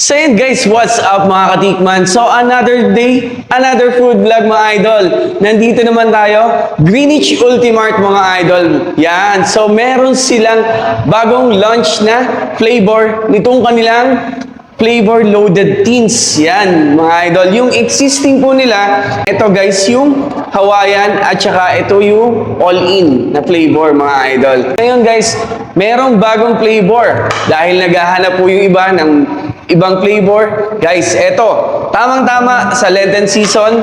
So yun guys, what's up mga katikman? So another day, another food vlog mga idol. Nandito naman tayo, Greenwich Ultimart mga idol. Yan, so meron silang bagong launch na flavor nitong kanilang flavor loaded teens. Yan mga idol. Yung existing po nila, ito guys yung Hawaiian at saka ito yung all-in na flavor mga idol. Ngayon guys, merong bagong flavor dahil naghahanap po yung iba ng ibang flavor. Guys, eto, tamang-tama sa Lenten season,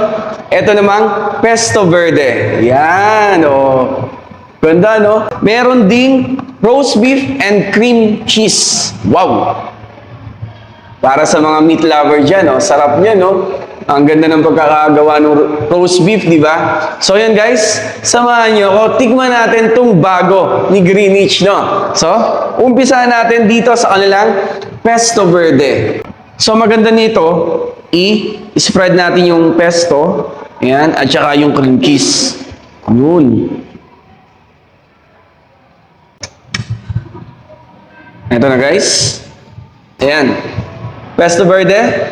eto namang Pesto Verde. Yan, oh. Ganda, no? Meron ding roast beef and cream cheese. Wow! Para sa mga meat lover dyan, no? Sarap niya, no? Ang ganda ng pagkakagawa ng roast beef, di ba? So, yan guys, samahan niyo ako. Tikman natin tong bago ni Greenwich, no? So, umpisahan natin dito sa kanilang Pesto Verde. So, maganda nito, i-spread natin yung pesto, ayan, at saka yung cream cheese. Yun. Ito na guys. Ayan. Pesto Verde.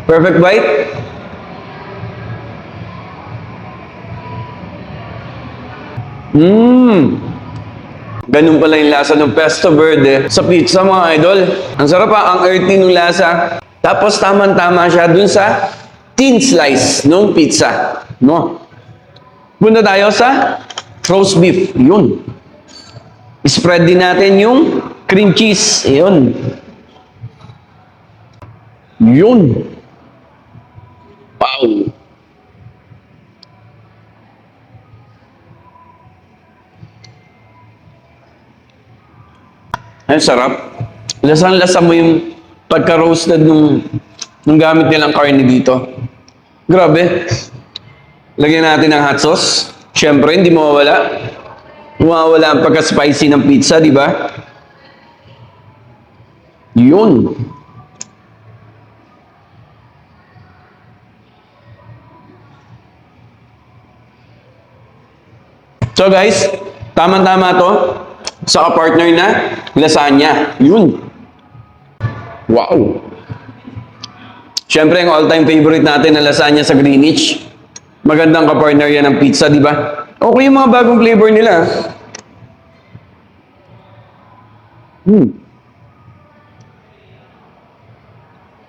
Perfect bite. Ganun pala yung lasa ng Pesto Verde sa pizza mga idol. Ang sarap ang earthy ng lasa. Tapos tama-tama siya dun sa thin slice ng pizza. No? Punta tayo sa roast beef. Yun. Spread din natin yung cream cheese. Yun. Yun. Wow. Ay, sarap. Lasang-lasa mo yung pagka-roasted nung gamit nilang karne dito. Grabe. Lagyan natin ng hot sauce. Siyempre, hindi mawawala. Mawawala ang pagka-spicy ng pizza, di ba? Yun. So guys, tama-tama to sa partner na lasagna. Yun. Wow. Siyempre, ang all-time favorite natin na lasagna sa Greenwich. Magandang kapartner yan ng pizza, di ba? Okay yung mga bagong flavor nila.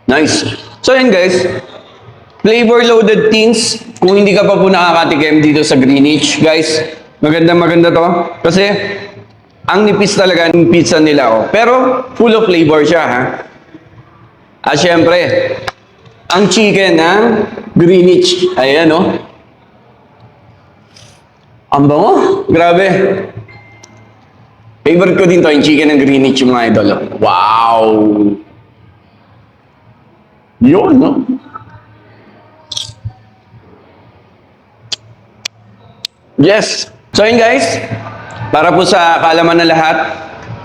Nice. So yan guys, flavor loaded teens. Kung hindi ka pa po nakakatikim dito sa Greenwich, guys, maganda to. Kasi ang nipis talaga ng pizza nila, oh. Pero full of flavor siya, ha. At syempre, ang chicken ng Greenwich. Ayan, oh. Ang bango. Grabe. Favorite ko din to, yung chicken ng Greenwich, mga idol. Wow. Yun, no? Yes. So yun guys, para po sa kaalaman ng lahat,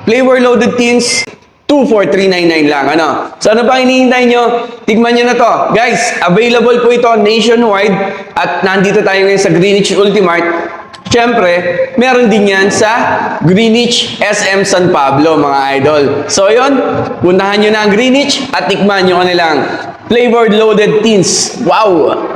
flavor loaded teens, 2 for 399 lang. Ano? So ano pa hinihintay nyo? Tigman nyo na to. Guys, available po ito nationwide at nandito tayo ngayon sa Greenwich Ultimart. Siyempre, meron din yan sa Greenwich SM San Pablo, mga idol. So yun, puntahan nyo na ang Greenwich at tikman nyo kanilang flavored loaded teens. Wow!